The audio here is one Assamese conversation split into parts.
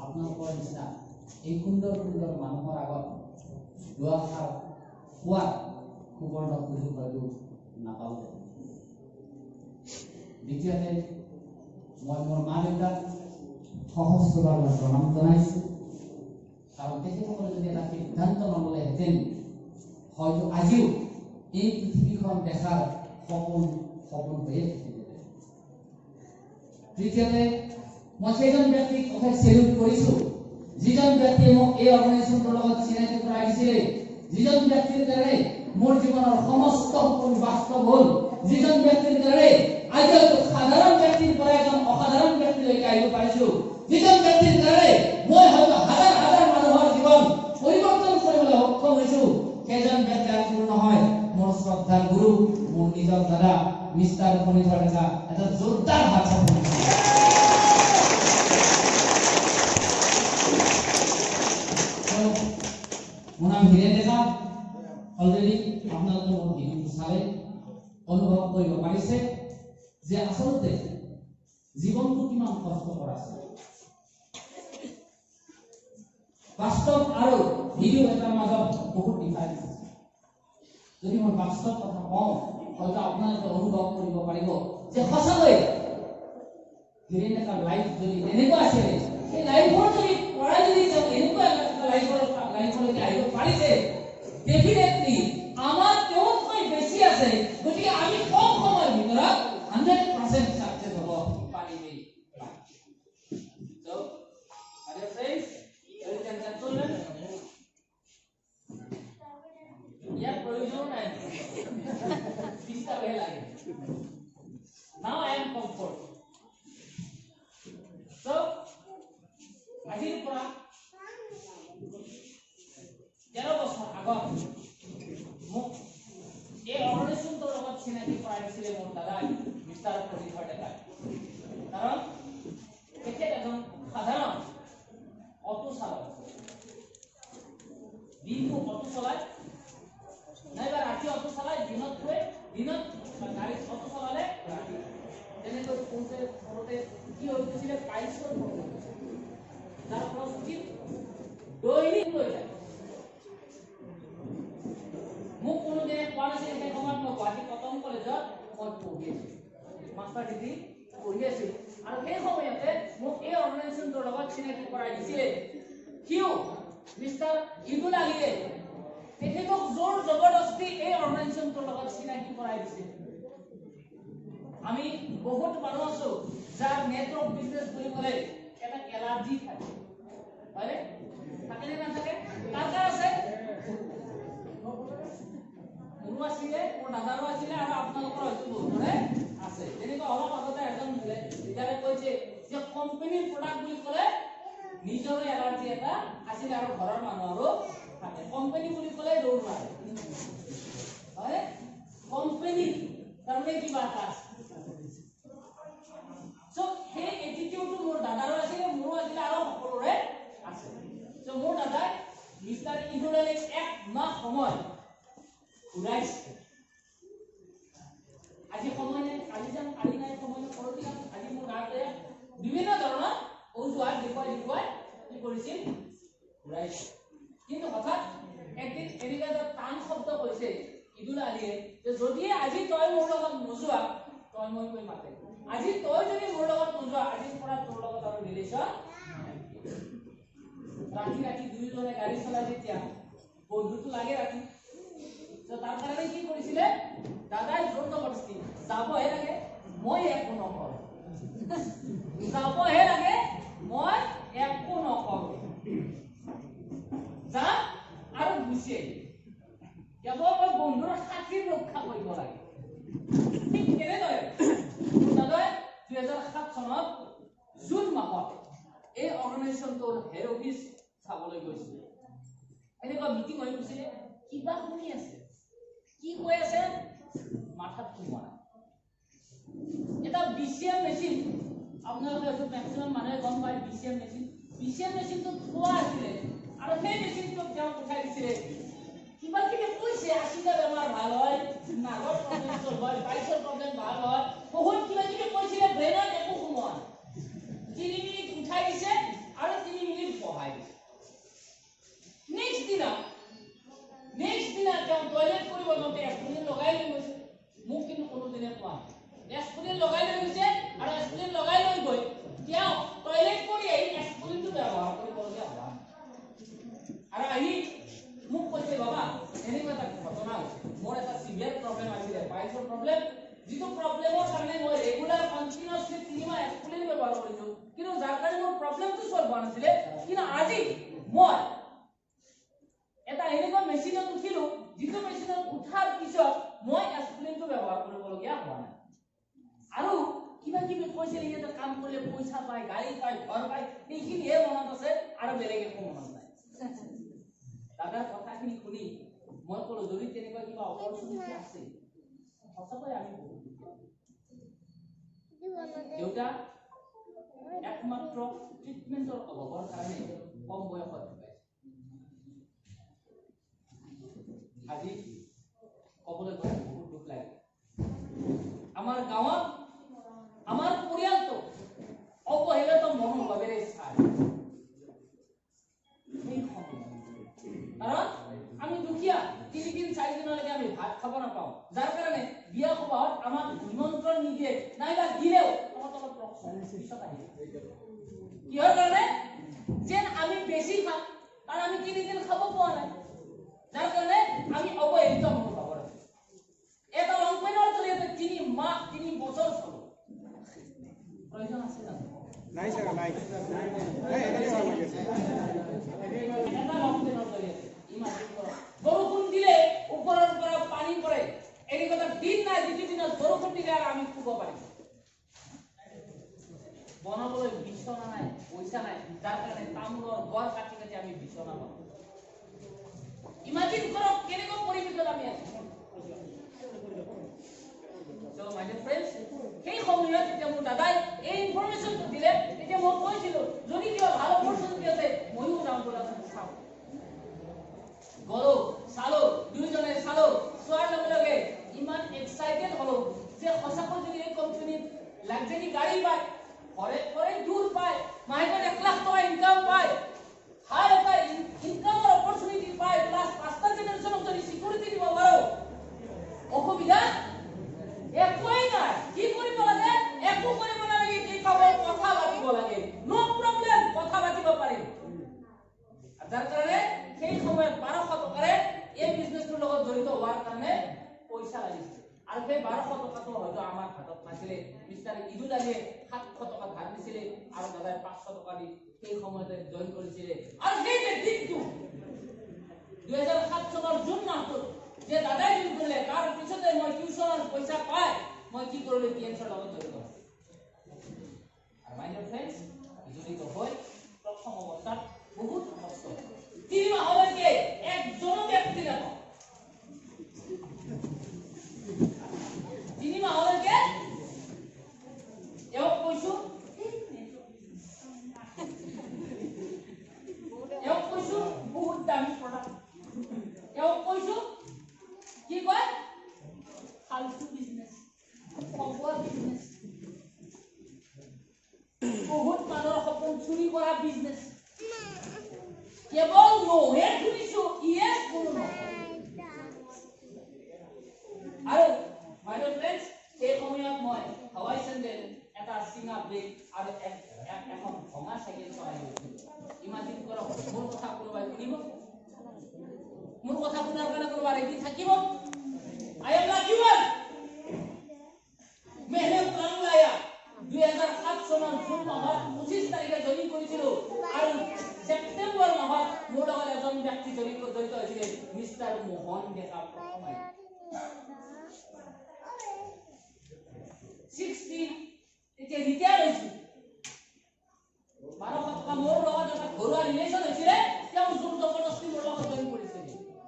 আপোনালোকৰ নিচিনা এই সুন্দৰ সুন্দৰ মানুহৰ আগত দুআষাৰ কোৱাৰ সুবৰ্ণ সুযোগ হয়তো নাপালোঁ। দ্বিতীয়তে মই মোৰ মা দেউতাক সহস্ৰবাৰ প্ৰণাম জনাইছোঁ, কাৰণ তেখেতসকলে যদি এটা সিদ্ধান্ত নললেহেঁতেন হয়তো আজিও এই পৃথিৱীখন দেখাৰ সপোন হৈয়ে থাকিলেহেঁতেন। তৃতীয়তে মই সেইজন ব্যক্তিক কথা চেলুট কৰিছোঁ যিজন ব্যক্তিয়ে মোক এই অৰ্গেনাইজেশ্যনটোৰ লগত চিনাকি কৰাই দিছিলে, যিজন ব্যক্তিৰ দ্বাৰাই মোৰ জীৱনৰ সমস্ত সপোন বাস্তৱ হ'ল, যিজন ব্যক্তিৰ দ্বাৰাই আজি সাধাৰণ ব্যক্তিৰ পৰা এজন অসাধাৰণ ব্যক্তিলৈকে আহিব পাৰিছোঁ, যিজন ব্যক্তিৰ দ্বাৰাই মই হয়তো হাজাৰ হাজাৰ মানুহৰ জীৱন পৰিৱৰ্তন কৰিবলৈ সক্ষম হৈছোঁ, সেইজন ব্যক্তি আৰু কোনো নহয়, মোৰ শ্ৰদ্ধাৰ গুৰু, মোৰ নিজৰ দাদা মিষ্টাৰ ফণীধৰ ডেকা। এটা জোৰদাৰ হাত মোৰ নাম হীৰেন ডেকা। অলৰেডি আপোনালোকে মোৰ ভিডিঅ'টো চালে অনুভৱ কৰিব পাৰিছে যে আচলতে জীৱনটো কিমান কষ্টকৰ আছে। বাস্তৱ আৰু ভিডিঅ' এটাৰ মাজত বহুত ডিফাৰেন্স আছে। যদি মই বাস্তৱ কথা কওঁ হয়তো আপোনালোকে অনুভৱ কৰিব পাৰিব যে সঁচাকৈ হীৰেন ডেকাৰ লাইফ যদি এনেকুৱা আছিলে, সেই লাইফৰ যদি পৰাই যদি এনেকুৱা লাইফলৈকে আহিব পাৰিছে, ডেফিনেটলি আমাৰ তেওঁতকৈ বেছি আছে। গতিকে আমি কম সময়ৰ ভিতৰত 100% সাকসেস হ'ব পাৰিমেই। So, dear friends, ladies and gentlemen, ইয়াৰ প্ৰয়োজন নাই, ডিষ্টাৰ্ব লাগে। Now I am comfort. So, আজিৰ পৰা 13 বছৰ আগত মোক এই অৰ্গেনাইজেশ্যনটোৰ লগত চিনাকি কৰাই দিছিলে মোৰ দাদাই মিষ্টাৰ ফণীধৰ ডেকাই। কাৰণ তেখেত এজন সাধাৰণ অটো চালক, দিনটো অটো চলায়, নাইবা ৰাতি অটো চলায়, দিনত গাড়ীত অটো চলালে ৰাতি। তেনেকৈ সৰুতে কি হৈ গৈছিলে, পাইলছৰ প্ৰব্লেম, যাৰ ফলত দৈনিক লৈ যায়। মোক কোনোদিনে কোৱা নাছিল সেই সময়ত মই গুৱাহাটী কটন কলেজত মই পঢ়ি আছিলোঁ, মাষ্টাৰ ডিগ্ৰী পঢ়ি আছিলোঁ, আৰু সেই সময়তে মোক এই অৰ্গেনাইজেশ্যনটোৰ লগত চিনাকি কৰাই দিছিলে কিয় মিষ্টাৰ ইদুল আলীয়ে। তেখেতক জোৰ জবৰদস্তি এই অৰ্গেনাইজেশ্যনটোৰ লগত চিনাকি কৰাই দিছে। আমি বহুত মানুহ আছো যাৰ নেটৱৰ্ক বিজনেছ বুলি ক'লে এটা এলাৰ্জি থাকে, হয়নে? থাকেনে নাথাকে? কাৰ কাৰ আছে? মোৰো আছিলে, মোৰ দাদাৰো আছিলে, আৰু আপোনালোকৰ হয়তো বহুতৰে আছে। তেনেকুৱা অলপ আগতে এজন লিডাৰে কৈছে যে কোম্পানীৰ প্ৰডাক্ট বুলি ক'লে নিজৰে এলাৰ্জি এটা আছিলে, আৰু ঘৰৰ মানুহৰো থাকে। কোম্পানী বুলি ক'লে দৌৰ মাৰে, হয়? কোম্পানী তাৰমানে কিবা এটা আছে। So, সেই এটিটিউডটো মোৰ দাদাৰো আছিলে, মোৰো আছিলে, আৰু সকলোৰে আছে। So, মোৰ দাদাই মিষ্টাৰ ইদুল আলীক 1 মাহ সময় ঘূৰাইছে। আজি সময় নাই, কালি যাম, কালি নাই, সময় নাই, পৰহি যাম, আজি মোৰ গাতে বিভিন্ন ধৰণৰ অজুহাত দেখুৱাই কি কৰিছিল, ঘূৰাইছে। কিন্তু হঠাৎ একদিন এনেকুৱা এটা টান শব্দ কৈছে ইদুল আলীয়ে যে যদি আজি তই মোৰ লগত নোযোৱা, তই মই কৈ মাতে, আজি তই যদি মোৰ লগত নোযোৱা, আজিৰ পৰা তোৰ লগত আৰু ৰিলেশ্যন। ৰাতি ৰাতি দুয়োজনে গাড়ী চলাই যেতিয়া বন্ধুটো লাগে ৰাতি, তাৰ কাৰণে কি কৰিছিলে, দাদাই জোৰ জবৰদস্তি যাবহে লাগে, মই একো নকৰোঁ, যাবহে লাগে, মই একো নকৰোঁ, যা আৰু গুচি আহিম, কেৱল মই বন্ধুৰ খাতিৰ ৰক্ষা কৰিব লাগে। ঠিক তেনেদৰে দাদাই 2007 চনত জুন মাহত এই অৰ্গেনাইজেশ্যনটোৰ হেড অফিচ চাবলৈ গৈছিল। এনেকুৱা মিটিং হৈ গৈছিলে, কিবা শুনি আছে, কি কৈ আছে মাথাত সোমোৱা নাই। এটা BCM মেচিন, আপোনালোকে হয়তো মেক্সিমাম মানুহে গম পায় BCM মেচিনটো থোৱা আছিলে, আৰু সেই মেচিনটোক তেওঁ উঠাই দিছিলে। কিবা কিবি কৈছে, 80টা বেমাৰ ভাল হয়, নাগৰ প্ৰব্লেম চল্ভ হয়, পাইলছৰ প্ৰব্লেম ভাল হয়, বহুত কিবা কিবি কৈছিলে, ব্ৰেইনত একো সোমোৱা নাই। 3 মিনিট উঠাই দিছে, আৰু 3 মিনিট কোনদিনে কোৱা এস্পুলিন লগাই লৈ গৈছে আৰু এস্পুলিন লগাই লৈ গৈ তেওঁ টয়লেট কৰি এই এস্পুলিনটো ব্যৱহাৰ কৰিবলগীয়া হোৱা আৰু আহি মোক কৈছে বাবা এনেকুৱা এটা ঘটনা হৈছে মোৰ এটা সিভিয়াৰ প্ৰব্লেম আছিলে পাইলছৰ প্ৰব্লেম যিটো প্ৰব্লেমৰ কাৰণে মই ৰেগুলাৰ কন্টিনিউয়াসলি 3 মাহ এস্পুলিন ব্যৱহাৰ কৰিছো কিন্তু যাৰ কাৰণে মোৰ প্ৰব্লেমটো সলভ হোৱা নাছিলে কিন্তু আজি মই এটা এনেকুৱা মেচিনত উঠিলো যিটো মেচিনত উঠাৰ পিছত মই এস্পুলিনটো ব্যৱহাৰ কৰিবলগীয়া হোৱা নাই আৰু কিবা কিবি কৈছে এটা কাম কৰিলে পইচা পায় গাড়ী পায় ঘৰ পায় এইখিনিহে মনত আছে আৰু বেলেগ একো মনত নাই দাদাৰ কথাখিনি শুনি মই ক'লো যদি তেনেকুৱা কিবা অপৰচুনিটি আছে সঁচাকৈ আমি বহুত দেউতা একমাত্ৰ ট্ৰিটমেণ্টৰ অভাৱৰ কাৰণে কম বয়সত ঢুকাইছে আজি ক'বলৈ গ'লে বহুত দুখ লাগে আমাৰ গাঁৱত আমাৰ পৰিয়ালটো অৱহেলিত মনোভাৱেৰে চায় কাৰণ আমি দুখীয়া 3 দিন 4 দিনলৈকে আমি ভাত খাব নাপাওঁ যাৰ কাৰণে বিয়া সভাত আমাক নিমন্ত্ৰণ নিদিয়ে নাইবা দিলেও তহঁতক পিছত আহি কিহৰ কাৰণে যেন আমি বেছি খাম কাৰণ আমি 3 দিন খাব পোৱা নাই যাৰ কাৰণে আমি অৱহেলিত মনোভাৱৰ আছো এটা লংপেনৰ জৰিয়তে 3 মাহ 3 বছৰ চলো প্ৰয়োজন আছে জানো নাই স্যাৰ নাই এটা লংপেনৰ জৰিয়তে বৰষুণ দিলে ওপৰৰ পৰা পানী পৰে এনেকুৱা দিন নাই যিটো দিনত বৰষুণ দিলে আৰু আমি শুব পাৰিম বনাবলৈ বিছনা নাই পইচা নাই যাৰ কাৰণে তামোলৰ গছ কাটি কাটি আমি বিছনা বনাওঁ ইমাজিন কৰক কেনেকুৱা পৰিৱেশত আমি আছো So my dear friends, সেই সময়ত যেতিয়া মোৰ দাদাই এই ইনফৰমেশনটো দিলে তেতিয়া মই কৈছিলো যদি কিবা ভাল অপৰচুনিটি আছে মইও যাম বলা চাওঁ গলো চালো দুইজনে চালো সোৱাৰ লগে লগে ইমান এক্সাইটেড হলো যে সঁচাকৈ যদি এই কোম্পানীত লাক্সাৰি গাড়ী পায় ঘৰে দূৰ পায় মাহেকত 1 লাখ টকা ইনকাম পায় হাই এটা ইনকামৰ অপৰচুনিটি পায় প্লাস 5টা জেনাৰেশনক যদি সিকিউৰিটি দিব পাৰো অসুবিধা একোই নাই কি কৰিব লাগে একো কৰিব নালাগে কি কেৱল কথা পাতিব লাগে নো প্ৰবলেম কথা পাতিব পাৰিম যাৰ কাৰণে সেই সময়ত 1200 টকাৰে এই বিজনেছটোৰ লগত জড়িত হোৱাৰ কাৰণে পইচা লাগিছিল আৰু সেই 1200 টকাটো হয়তো আমাৰ হাতত নাছিলে মিস্টাৰ ইদুল আলীয়ে 700 টকা ধাৰ দিছিলে আৰু দাদাই 500 টকা দি সেই সময়তে জইন কৰিছিলে আৰু সেই দিনটো 2007 চনৰ জুন মাহত যে দাদাই জইন কৰিলে তাৰ পিছতে মই টিউচনৰ পইচা পাই মই কি কৰিলো পিএনছৰ লগত জড়িত আৰু মাই ডিয়াৰ ফ্ৰেণ্ডছ যদি হয় প্ৰথম অৱস্থাত বহুত কষ্ট 3 মাহলৈকে একজন ব্যক্তি নাপাওঁ 3 মাহলৈকে এও কৈছো বহুত দামী প্ৰডাক্ট এও কৈছো কি কয় ফালতু বিজনেস ফগোৱা বিজনেস বহুত মানুহৰ সপোন চুৰি কৰা বিজনেস কেৱল নহে শুনিছো ইয়েস কোনো নহয় আৰু মাই ফ্ৰেণ্ডছ এই সময়ত মই হাৱাই চেণ্ডেল এটা চিঙা ব্ৰেক আৰু এখন ভঙা চাইকেল চলাই গৈছিলো ইমাজিন কৰক মোৰ কথা কোনোবাই শুনিব মোৰ কথা শুনাৰ কাৰণে কোনোবা ৰেডি থাকিব I am lucky one মেহনত কাম লায়া 2007 চনৰ জুন মাহত 25 তাৰিখে জইন কৰিছিলো আৰু সেপ্টেম্বৰ মাহত মোৰ লগত এজন ব্যক্তি জড়িত হৈছিলে মিস্টাৰ মোহন ডেকা প্ৰথমে 60 এতিয়া ৰিটায়াৰ হৈছে 1200 টকা মোৰ লগত এটা ঘৰুৱা ৰিলেশ্যন হৈছিলে তেওঁ জোৰ জবৰদস্তি মোৰ লগত জইন কৰিছিলে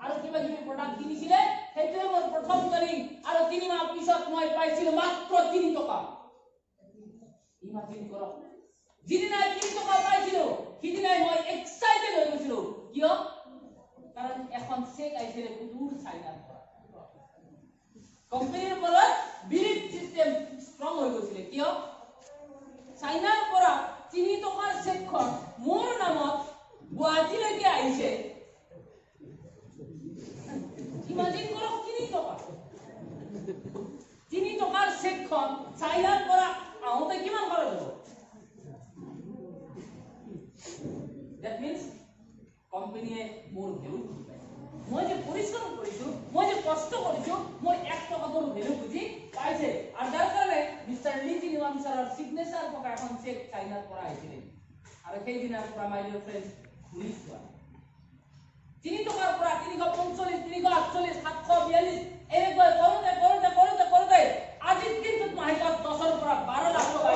আৰু কিবা কিবি প্ৰডাক্ট কিনিছিলে সেইটোৱে মোৰ প্ৰথম জইনিং আৰু 3 মাহ পিছত মই পাইছিলো মাত্ৰ 3 টকা ইমাজিন কৰক যিদিনাই 3 টকা পাইছিলো সিদিনাই মই এক্সাইটেড হৈ গৈছিলো কিয় কাৰণ এখন চেক আহিছিলে দূৰ চাইনাৰ পৰা কোম্পানীৰ পৰা বিলিভ সিস্টেম ষ্ট্ৰং হৈ গৈছিলে কিয় চাইনাৰ পৰা 3 টকাৰ চেকখন মোৰ নামত গুৱাহাটীলৈকে আহিছে ইমাজিন কৰক 3 টকা 3 টকাৰ চাইনাৰ পৰা আহোঁতে কিমান খৰচ হ'ব that means কোম্পানীয়ে মোৰ ভ্যালু বুজি পায় মই যে পৰিশ্ৰম কৰিছো মই যে কষ্ট কৰিছো মই 1 টকাটোৰ ভ্যালু বুজি পাইছে আৰু যাৰ কাৰণে মিস্টাৰ লি জিনিৱাম ছাৰৰ সিগনেচাৰ থকা এখন চেক চাইনাৰ পৰা আহিছিল আৰু সেই দিনৰ পৰা মাই ডিয়াৰ ফ্ৰেন্ড ঘূৰি যোৱা 3 টকাৰ পৰা 345 348 742 এনেকৈ কৰোতে আজিৰ দিনটোত মাহেকত 10ৰ পৰা 12 লাখ টকা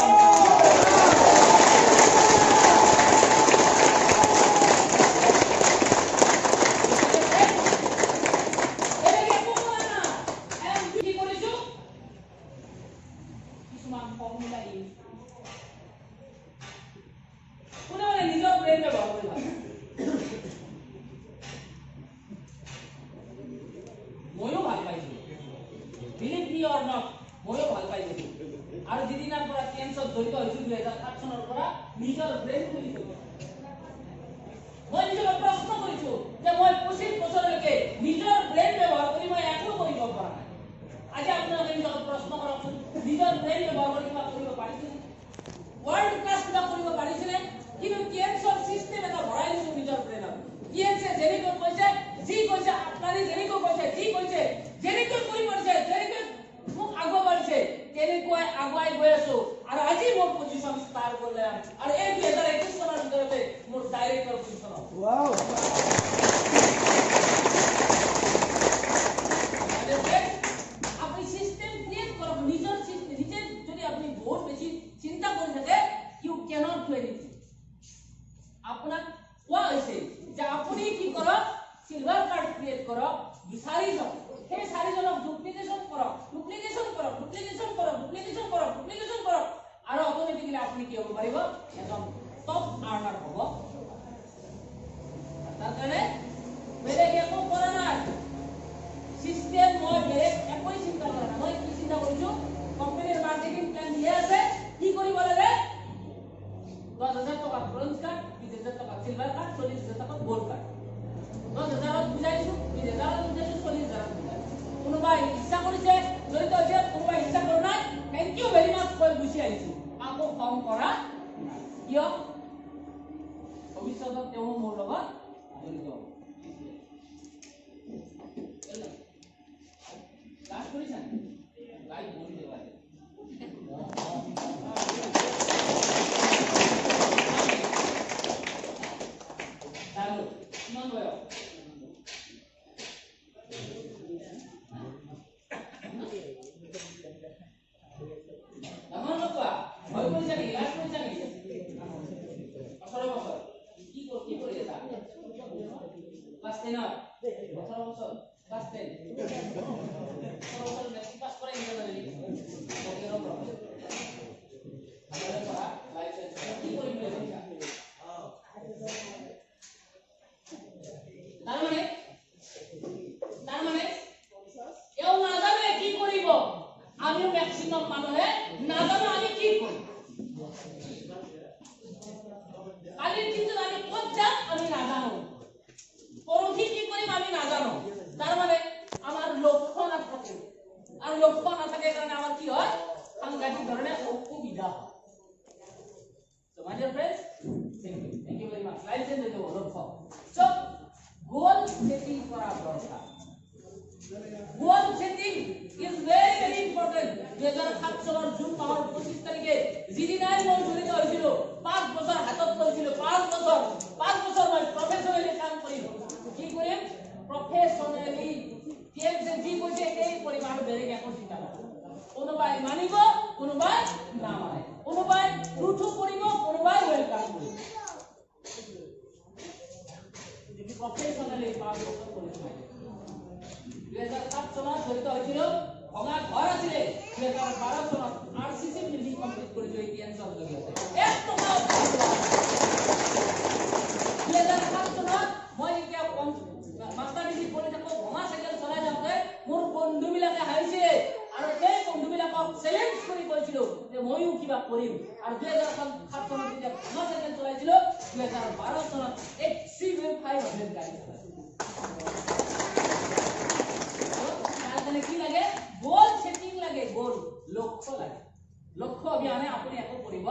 লক্ষ্য অবিহনে আপুনি একো কৰিব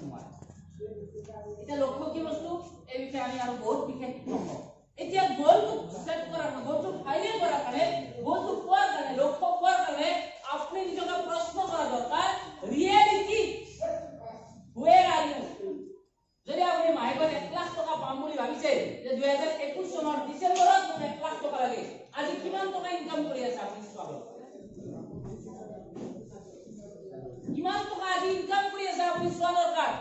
নোৱাৰে এটা লক্ষ্য কি বস্তু এই বিষয়ে আমি আৰু বহুত বিশেষ কম এতিয়া গোলটো সেট কৰাৰ গোলটো ফাইনেল কৰাৰ কাৰণে গোলটো পোৱাৰ কাৰণে লক্ষ্য পোৱাৰ কাৰণে আপুনি নিজকে প্ৰশ্ন কৰা দৰকাৰ ৰিয়েলিটি where are you যদি আপুনি মাহেকত 1 লাখ টকা পাম বুলি ভাবিছে যে 2021 চনৰ ডিসেম্বৰত মোক 1 লাখ টকা লাগে আজি কিমান টকা ইনকাম কৰি আছে আপুনি চাব কিমান টকা আজি ইনকাম কৰি আছে আপুনি চোৱা দৰকাৰ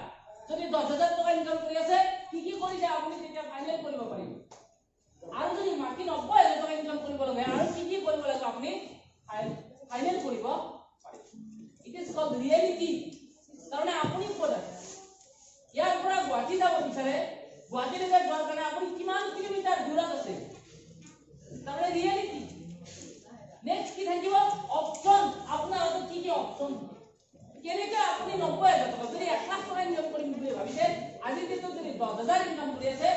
যদি 10000 টকা ইনকাম কৰি আছে কি কৰিছে আপুনি তেতিয়া ফাইনেল কৰিব পাৰিব আৰু যদি মাটি 90000 টকা ইনকাম কৰিব লাগে আৰু কি কৰিব লাগে আপুনি ফাইনেল কৰিব পাৰিব ইট ইজ কল্ড ৰিয়েলিটি তাৰমানে আপুনি ক'ত আছে ইয়াৰ পৰা গুৱাহাটী যাব বিচাৰে গুৱাহাটীলৈকে যোৱাৰ কাৰণে আপুনি কিমান কিলোমিটাৰ দূৰত আছে তাৰমানে ৰিয়েলিটি নেক্সট কি থাকিব অপচন আপোনাৰ হাতত কি অপচন কেনেকৈ আপুনি 90000 টকা যদি 1 লাখ টকা ইনকাম কৰিম বুলি ভাবিছে আজি কিন্তু যদি 10000 ইনকাম কৰি আছে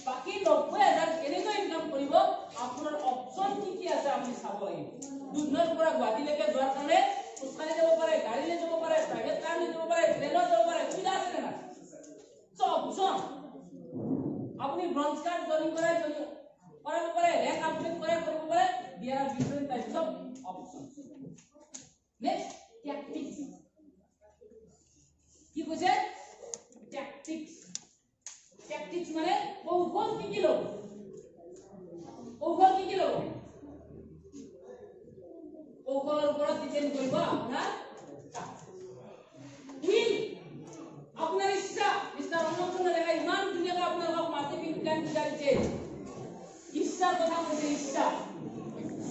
বাকি 90000 কেনেকৈ ইনকাম কৰিব আপোনাৰ অপচন কি আছে আপুনি চাব লাগিব দুধনৈৰ পৰা গুৱাহাটীলৈকে যোৱাৰ কাৰণে খোজকাঢ়ি যাব পাৰে গাড়ীলৈ যাব পাৰে প্ৰাইভেট কাৰ লৈ যাব পাৰে ট্ৰেইনত যাব পাৰে সুবিধা আছে না সো অপচন আপুনি ব্ৰঞ্জ কাৰ্ড জইন কৰাব পাৰে ৰেক আপডেট কৰিব পাৰে there are different types of options next tactics কি কৈছে ট্যাকটিক্স ট্যাকটিক্স মানে কৌশল কি লব কৌশল কি লব কৌশলৰ ওপৰত ডিপেন্ড কৰিব আপোনাৰ উইল আপনাৰ ইচ্ছা মিস্টাৰ অন্নপূৰ্ণা লেখা ইমান দুনিয়াকে আপনাৰ মাৰ্কেটিং প্ল্যান বুঝাইছে ইচ্ছাৰ কথা কৈছে ইচ্ছা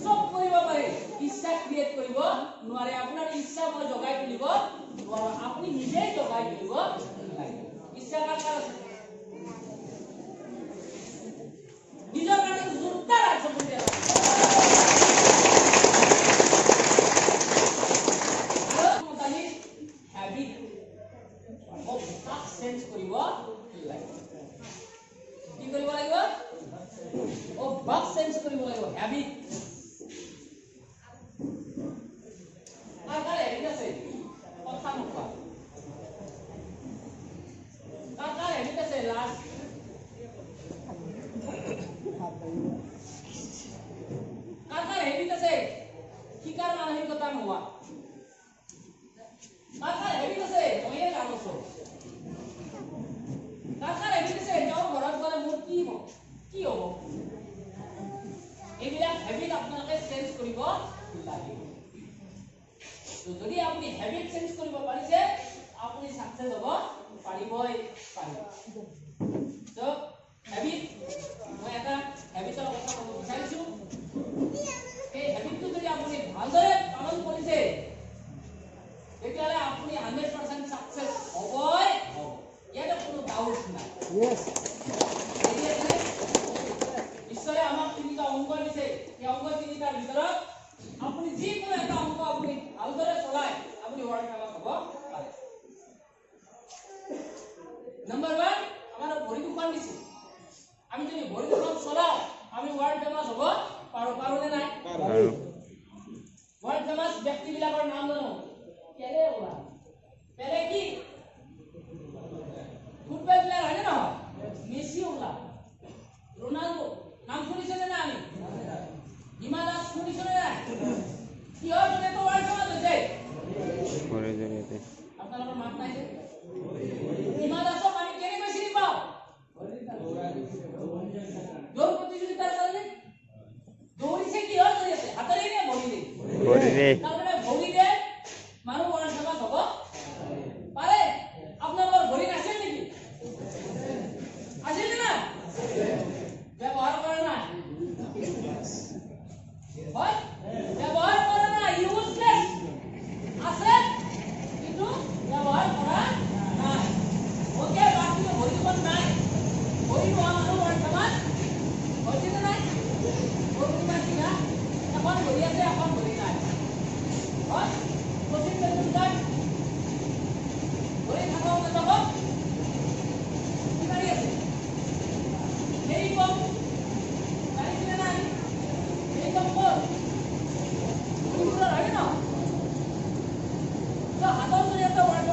সব কৰিব পাৰে ইচ্ছা ক্ৰিয়েট কৰিব নোৱাৰে আপোনাৰ ইচ্ছা মই জগাই তুলিব নোৱাৰো আপুনি নিজে জগাই তুলিব লাগে ইচ্ছা কাৰ আছে নিজৰ কাৰণে জোৰদাৰ আছে বুঝে হ্যাবিট অভ্যাস চেঞ্জ কৰিব লাগে কি কৰিব লাগিব অভ্যাস চেঞ্জ কৰিব লাগিব হ্যাবিট কাকাৰ হেবিট আছে কথা নকোৱা কাকাৰ হেবিট আছে লাজ কাকাৰ হেবিট আছে শিকাৰ মানসিকতা নোহোৱা কাকাৰ হেবিট আছে মইয়ে গানছো কাকাৰ হেবিট আছে তেওঁ ঘৰত গলে মোৰ কি হ'ব এইবিলাক হেবিট আপোনালোকে চেঞ্জ কৰিব লাগিব তো যদি আপুনি হেবিট চেঞ্জ কৰিব পাৰিছে আপুনি সাকসেস হ'ব পাৰিবই পাৰিব তো হেবিট মই এটা হেবিটৰ কথা ক'ব বিচাৰিছো এই হেবিটটো যদি আপুনি ভালদৰে পালন কৰিছে তেতিয়ালে আপুনি 100% সাকসেস হ'বই হ'ব ইয়াতে কোনো ডাউট নাই यस ঈশ্বৰে আমাক তিনিটা অংক দিছে এই অংক তিনিটাৰ ভিতৰত আপুনি যিকোনো এটা অংক আপুনি ভালদৰে চলাই আপুনি ওয়াৰ্ল্ড ফেমাস হ'ব পাৰে নাম্বাৰ 1 আমাৰ ভৰি দুখন দিছে আমি যদি ভৰি দুখন চলাও আমি ওয়াৰ্ল্ড ফেমাস হ'ব পাৰো নে নাই পাৰো ওয়াৰ্ল্ড ফেমাস ব্যক্তিবিলাকৰ নাম জানো কেলে ওলা পেলে কি ফুটবল প্লেয়ার হয় না মেসি ওলা রোনাল্ডো নাম শুনিছেন না আমি হিমা দাস শুনিছেন না কি হয় মানে তো ওয়ার্ল্ড কাপ হচ্ছে পরে জড়িয়ে আপনাদের মাত নাই হিমা দাসক আমি কেনে কই চিনি পাও দৌড় প্রতিযোগিতার কারণে দৌড়িছে কি হয় জড়িয়ে হাতরে নে ভরি রে তারপরে ভরি রে মানুষ ওয়ার্ল্ড কাপ হবে পারে আপনাদের ভরি আছে নাকি আছে না ব্যবহার করে না হয় ব্যবহার করে না ইউজলেস আছে কিন্তু ব্যবহার করা নাই ওকে বাকি তো ভরি কোন নাই ভরি মানুষ ওয়ার্ল্ড কাপ হচ্ছে না নাই ভরি বাকি না এখন ভরি আছে এখন ভরি নাই হয় কোচিং সেন্টার ভরি থাকাও না তখন কি দাঁড়িয়ে আছে এই কম দাঁড়িয়ে নাই এই কম কর পুরো রাখে না তো হাতও তো একটা ওয়ার্ড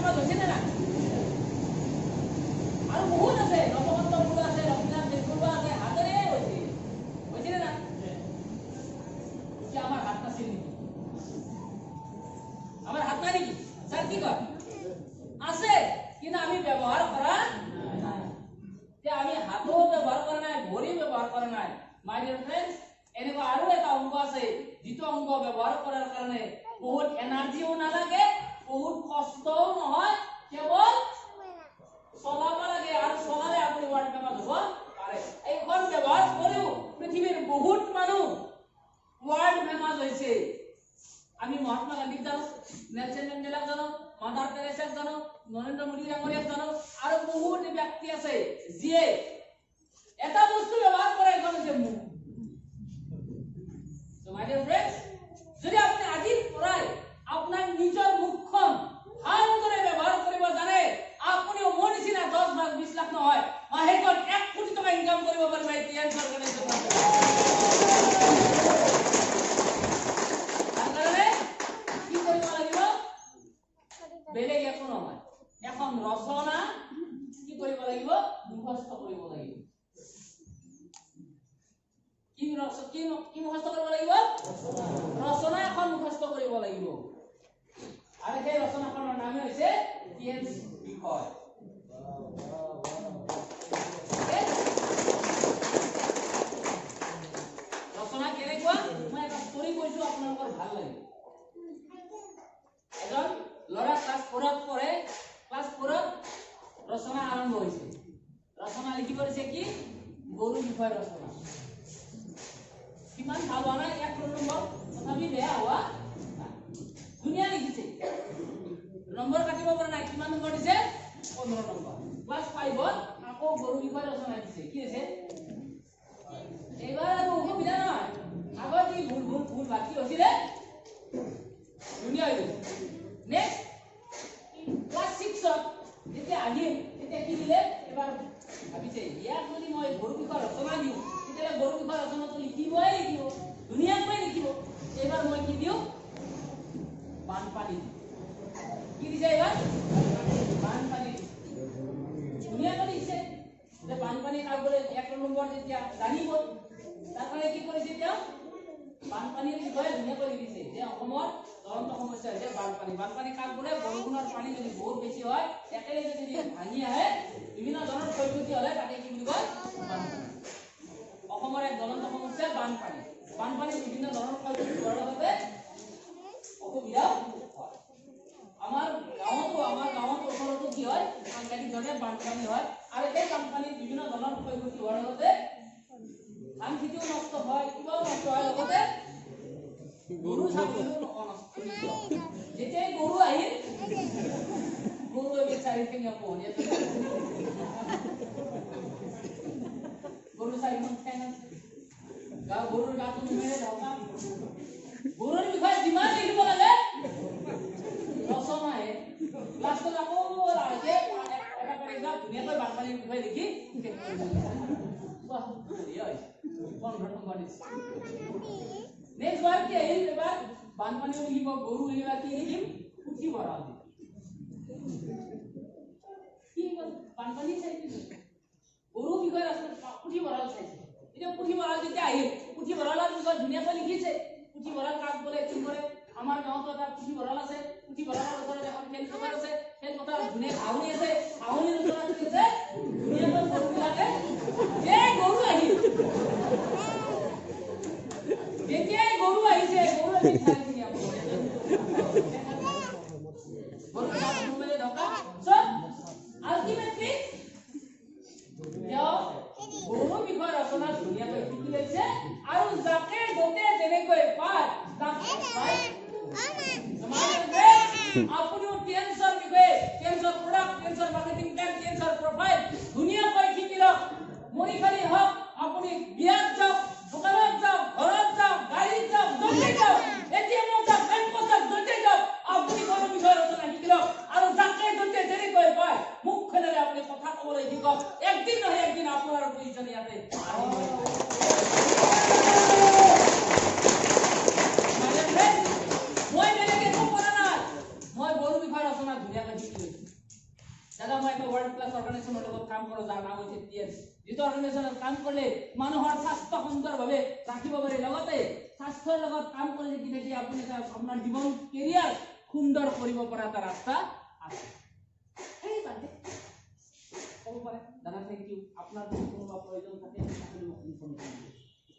হাতো ব্যৱহাৰ কৰা নাই, ভৰি ব্যৱহাৰ কৰা নাই। মাই ডিয়াৰ ফ্ৰেণ্ডছ, এনেকুৱা আৰু এটা অংগ আছে যিটো অংগ ব্যৱহাৰ কৰাৰ কাৰণে বহুত এনাৰ্জিও নালাগে, বহুত কষ্টও নহয়, কেৱল চলাব লাগে আৰু চলালে আপুনি ৱৰ্ল্ড ফেমাছ হ'ব পাৰে। এইখন ব্যৱহাৰ কৰিও পৃথিৱীৰ বহুত মানুহ ৱৰ্ল্ড ফেমাছ হৈছে। আমি মহাত্মা গান্ধীক জানো, নেলছন মেণ্ডেলাক জানো, মাদাৰ টেৰেছাক জানো, নৰেন্দ্ৰ মোদী ডাঙৰীয়াক জানো, আৰু বহুত ব্যক্তি আছে যিয়ে এটা বস্তু ব্যৱহাৰ কৰে, এখন হৈছে মুখ। So my dear friends, যদি আপুনি আজিৰ পৰাই আপোনাৰ নিজৰ মুখখন ভালদৰে ব্যৱহাৰ কৰিব জানে, আপুনিও মোৰ নিচিনা 10 লাখ 20 লাখ নহয়, মাহেকত 1 কোটি টকা ইনকাম কৰিব পাৰিব। এই টিএনচি অৰ্গেনাইজেশ্যনৰ বেলেগ একো নহয়, এখন ৰচনা কি কৰিব লাগিব? মুখস্থ কৰিব লাগিব। কি মুখস্থ কৰিব লাগিব? ৰচনা এখন মুখস্থ কৰিব লাগিব। আৰু সেই ৰচনাখনৰ নাম হৈছে টিএনচি বিষয়। ৰচনা কেনেকুৱা? মই এটা ষ্টৰী কৈছো, আপোনালোকৰ ভাল লাগিব। এজন ল'ৰা ক্লাছ 4ত পঢ়ে, ক্লাছ 4ত ৰচনা আৰম্ভ হৈছে। ৰচনা লিখিব দিছে কি? গৰু বিষয় ৰচনা। কিমান ভাল হোৱা নাই, 1 নম্বৰ, তথাপি বেয়া হোৱা ধুনীয়া লিখিছে। নম্বৰ কাটিব পৰা নাই। কিমান নম্বৰ দিছে? 15 নম্বৰ। ক্লাছ 5ত আকৌ গৰু বিষয় ৰচনা দিছে। কি আছে? এইবাৰ আৰু অসুবিধা নহয়, আগত যি ভুল বাকী হৈছিলে ধুনীয়া হৈ গৈছে। নেক্সট ক্লাছ 6ত যেতিয়া আহিল, তেতিয়া কি দিলে? এবাৰ ভাবিছে ইয়াক যদি মই গৰু বিষয় ৰচনা দিওঁ, তেতিয়াহ'লে গৰু বিষয় ৰচনাটো লিখিব, ধুনীয়াকৈ লিখিব। এইবাৰ মই কি দিওঁ? বানপানী। কি দিছে এইবাৰ? বানপানী। ধুনীয়াকৈ লিখিছে যে বানপানী কাক বোলে 1 নম্বৰ যেতিয়া জানিব, তাৰ কাৰণে কি কৰিছে? এতিয়া বানপানীৰ বিষয়ে ধুনীয়াকৈ লিখিছে যে অসমৰ জ্বলন্ত সমস্যা হৈছে বানপানী। বানপানী কাক বোলে? বৰষুণৰ পানী যদি বহুত বেছি হয়, একেলগে যদি ভাঙি আহে, বিভিন্ন ধৰণৰ ক্ষয়ক্ষতি হ'লে তাকে কি বুলি কয়? বানপানী। অসমৰ এক জ্বলন্ত সমস্যা বানপানী। বানপানী বিভিন্ন ধৰণৰ ক্ষয়ক্ষতি হোৱাৰ লগতে অসুবিধা হয়। আমাৰ গাঁৱত ওচৰতো কি হয়? সাংঘাতিক ধৰণে বানপানী হয়, আৰু এই বানপানীত বিভিন্ন ধৰণৰ ক্ষয়ক্ষতি হোৱাৰ লগতে ধান খেতিও নষ্ট হয়, কিবাও নষ্ট হয়, লগতে গৰু ছাগলীও নষ্ট। যেতিয়াই গৰু আহিল, গৰু এবিধ 4 ঠেঙীয়া পোহনীয়া গৰু 4খন ঠেং আছে, গৰুৰ গাটো মেৰে ঢকা। গৰুৰ বিষয়ে যিমান লিখিব লাগে ৰচনাহে, লাষ্টত আকৌ এটা পেৰেগ্ৰাফ ধুনীয়াকৈ বানপানীৰ বিষয়ে লিখি 15 নম্বৰ দিছে। নেক্সট বাৰ কি আহিল? এবাৰ বানপানীও লিখিব, গৰু লিখিবা, কি লিখিম? পুথিভঁৰাল। কি বানপানী চাইছে, গৰু বিষয়ে পুথিভঁৰাল চাইছে। এতিয়া পুথিভঁৰাল যেতিয়া আহিল, পুথিভঁৰালৰ বিষয়ে ধুনীয়াকৈ লিখিছে। পুথিভঁৰাল কাক বোলে? কি কৰে? আমাৰ গাঁৱত এটা পুথিভঁৰাল আছে, পুথিভঁৰালৰ ওচৰত এখন খেলপথাৰ আছে, খেলপথাৰত ধুনীয়া ঘাঁহনি আছে, ঘাঁহনিৰ ওচৰত কি আছে? ধুনীয়াকৈ গৰুবিলাকে গৰু আহিল। যেতিয়াই গৰু আহিছে, গৰু আমি গৰু বিষয় ৰচনা ধুনীয়াকৈ শিকি লৈছে, আৰু যাকে যতে যেনেকৈ পায় তাকে আপুনিও টেন্সৰ বিষয়ে, টেন্সৰ প্ৰডাক্ট, টেন্সৰ মাৰ্কেটিং প্লেন, টেন্সৰ প্ৰফাইল ধুনীয়াকৈ শিকি লওক। মৰিখালি হওক, আপুনি বিয়াত যাওক, দোকানত যাওক, ঘৰত যাওক, গাড়ীত যাওক, য'তে যাওক, এটিএমত যাওক, বেংকত যাওক, য'তে যাওক, আপুনি গৰু বিষয় ৰচনা শিকি লওক, আৰু যাকে য'তে যেনেকৈ পায় মুখখনেৰে আপুনি কথা ক'বলৈ শিকক। একদিন নহয় একদিন আপোনাৰ প্ৰয়োজন ইয়াতে মই বেলেগ একো কৰা নাই, মই গৰু বিষয় ৰচনা ধুনীয়াকৈ শিকি লৈছো। দাদা মই এটা ৱৰ্ল্ড ক্লাছ অৰ্গানাইজেশ্যনৰ লগত কাম কৰোঁ, যাৰ নাম হৈছে টিএনচি। যিটো অৰ্গানাইজেশ্যনত কাম কৰিলে মানুহৰ স্বাস্থ্য সুন্দৰভাৱে ৰাখিব পাৰি, লগতে স্বাস্থ্যৰ লগত কাম কৰিলে কি দেখি আপুনি আপোনাৰ জীৱন কেৰিয়াৰ সুন্দৰ কৰিব পৰা এটা ৰাস্তা আছে। সেই বাদে ক'ব পাৰে। দাদা থ্যাংক ইউ আপনাৰ যদি কোনো প্ৰয়োজন থাকে আপনি মোক ইনফৰমেশন দিন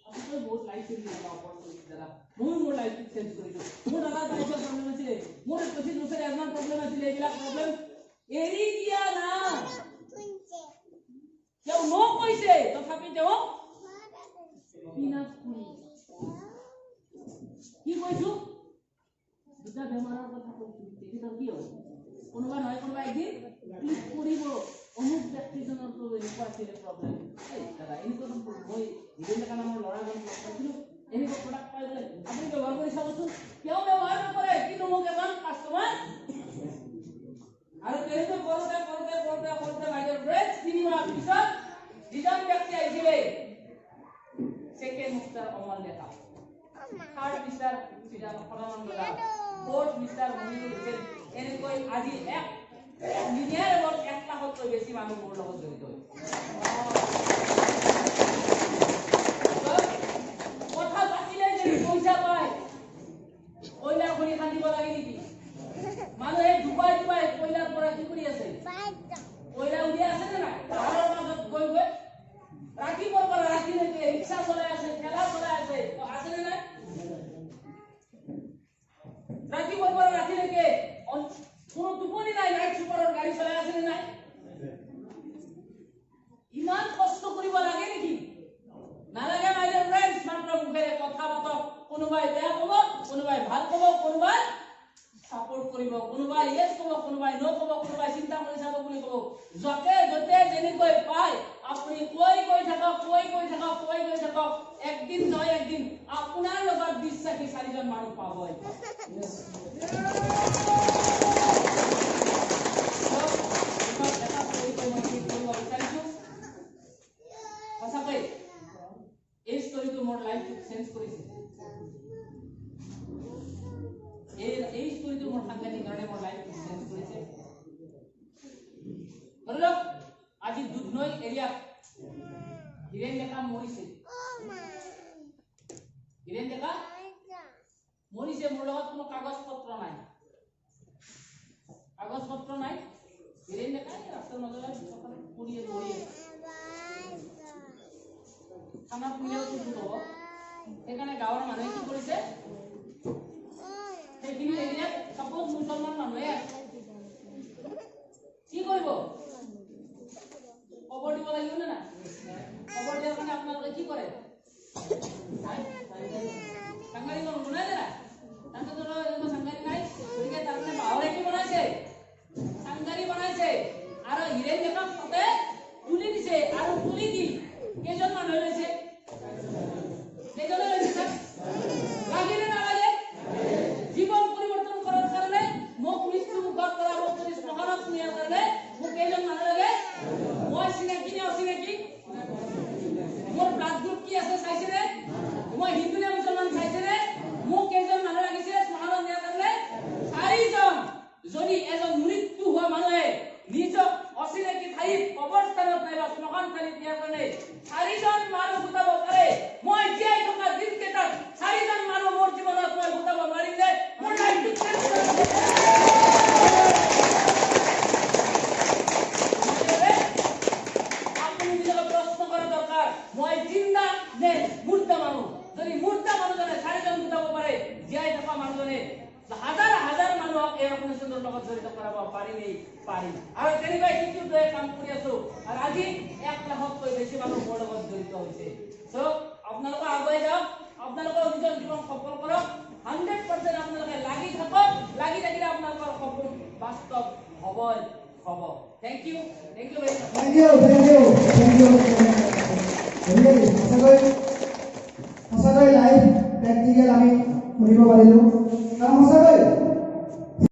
আপনি বহুত লাইফ চেঞ্জ কৰা অপৰচুনিটি দাদা মই মোৰ লাইফ চেঞ্জ কৰিছো মোৰ দাদা বাইকৰ প্ৰব্লেম আছিল মোৰ 25 বছৰ এজন প্ৰব্লেম আছিল এইবিলাক প্ৰব্লেম এৰি দিয়া না কেউ ন কৈছে তথাপি তেওঁ বিনাশ কৰি কি কৈছো দুটা বেমাৰৰ কথা কৈছো তেখেতৰ কি হ'ল কোনোবা নহয় কোনোবা একদিন ক্লিক কৰিব অমুক ব্যক্তিজনৰ তো এনেকুৱা আছিল প্ৰব্লেম এই দাদা এনেকুৱা মই বিভিন্ন কামৰ ল'ৰাজন কৈছিলো এনেকুৱা প্ৰডাক্ট পাই গ'লে আপুনি ব্যৱহাৰ কৰি চাবচোন কিয় ব্যৱহাৰ নকৰে কিন্তু মোক এজন কাষ্টমাৰ আৰু তেনেকৈ কৰোঁতে বাইদেউ ব্ৰেক 3 মাহ পিছত যিজন ব্যক্তি আহিছিলে সেকেন্ড মিস্টাৰ অমল ডেকা থাৰ্ড মিস্টাৰ সিদ্ধান্ত সদানন্দ দাস ফোৰ্থ মিস্টাৰ মনিৰুল হোসেন এনেকৈ আজি এক ইঞ্জিনিয়াৰ এবং 1 লাখতকৈ বেছি মানুহ মোৰ লগত জড়িত কথা পাতিলে যে পইচা পায় কয়লা খনি খান্দিব লাগে নেকি মানুহে ডুবাই কয়লাৰ পৰা কি কৰি আছে কয়লা উলিয়াই আছে নে নাই পাহাৰৰ মাজত গৈ ৰাতিপুৱাৰ পৰা ৰাতিলৈকে ৰিক্সা চলাই আছে ঠেলা চলাই আছে আছে নে নাই ৰাতিপুৱাৰ পৰা ৰাতিলৈকে কোনো টোপনি নাই নাইট চুপাৰৰ গাড়ী চলাই আছে নে নাই ইমান কষ্ট কৰিব লাগে নেকি নালাগে মাই ডিয়াৰ ফ্ৰেন্ডছ মাত্ৰ মুখেৰে কথা পাতক কোনোবাই বেয়া ক'ব কোনোবাই ভাল ক'ব কোনোবাই সাপোর্ট কৰিব কোনোবাই ইয়েস ক'ব কোনোবাই নো ক'ব কোনোবাই চিন্তা কৰি চাব বুলি ক'ব যতে যতে যেনেকৈ পায় আপুনি কৈ থাকক একদিন নহয় একদিন আপোনাৰ লগত বিশ্বাসী 4 জন মানুহ পাবই সঁচাকৈ এই ষ্টৰীটো মোৰ লাইফটো চেঞ্জ কৰিছে এই ষ্টৰীটো মোৰ সাংঘাতিক ধৰণে মোৰ লাইফ চেঞ্জ কৰিছে ধৰক আজি দুধনৈ এৰিয়াত হিৰেন ডেকা মৰিছে হিৰেন ডেকা মৰিছে মোৰ লগত কোনো কাগজ পত্ৰ নাই হিৰেন ডেকা ৰাস্তাৰ মাজত পৰিয়ে খানা পুলিয়াও তো হ'ব সেইকাৰণে গাঁৱৰ মানুহে কি কৰিছে সেইখিনি এৰিয়াত সাপোজ মুছলমান মানুহে কি কৰিব খবৰ দিব লাগিব না খবৰ দিয়াৰ কাৰণে আপোনালোকে কি কৰে সাংগাৰী বনাই দেনা তাতে তো এনেকুৱা সাংগাৰী নাই গতিকে তাৰমানে বাহৰে কি বনাইছে সাংগাৰী বনাইছে আৰু হিৰেন ডেকাক তাতে তুলি দিছে আৰু তুলি দি কেইজন মানুহ লৈছে লাগিলে নালাগে জীবন পরিবর্তন করার কারণে মোক মৃত্যু মুখত করা মোক যদি শ্মশানত নিয়ার কারণে মোক কেইজন মানুহ লাগে মই চিনাকি নে অচিনাকি মোৰ ব্লাড গ্ৰুপ কি আছে চাইছে নে মই হিন্দু নে মুছলমান চাইছে নে মোক কেইজন মানুহ লাগিছে শ্মশানত নিয়াৰ কাৰণে 4 জন যদি এজন মৃত্যু হোৱা মানুহে নিজক অচিনাকি ঠাইত কবৰস্থানত নাইবা শ্মশান ঠাইত নিয়াৰ কাৰণে 4 জন মানুহ গোটাব পাৰে মই জীয়াই থকা দিনকেইটাত 4 জন মানুহ মোৰ জীৱনত মই গোটাব নোৱাৰিম যে মোৰ লাইফটো চেঞ্জ আপুনি নিজকে প্ৰশ্ন কৰা দৰকাৰ মই জিন্দা নে মুৰ্দা মানুহ যদি মুৰ্দা মানুহজনে 4 জন গোটাব পাৰে জীয়াই থকা মানুহজনে হাজাৰ মানুহক এই অপনেশ্যনৰ লগত জড়িত কৰাব পাৰিম আৰু তেনেকৈ শিক্ষিতয়ে কাম কৰি আছো আৰু আজি 1 লাখতকৈ বেছি মানুহ মোৰ লগত জড়িত হৈছে সো আপোনালোকে আগুৱাই যাওক আপোনালোকৰ নিজৰ জীৱন সফল কৰক 100% আপোনালোকে লাগি থাকক লাগি থাকিলে আপোনালোকৰ সপোন বাস্তৱ হ'বই হ'ব thank you very much thank you সঁচাকৈ লাইভ প্ৰেক্টিকেল আমি শুনিব পাৰিলো কাৰণ সঁচাকৈ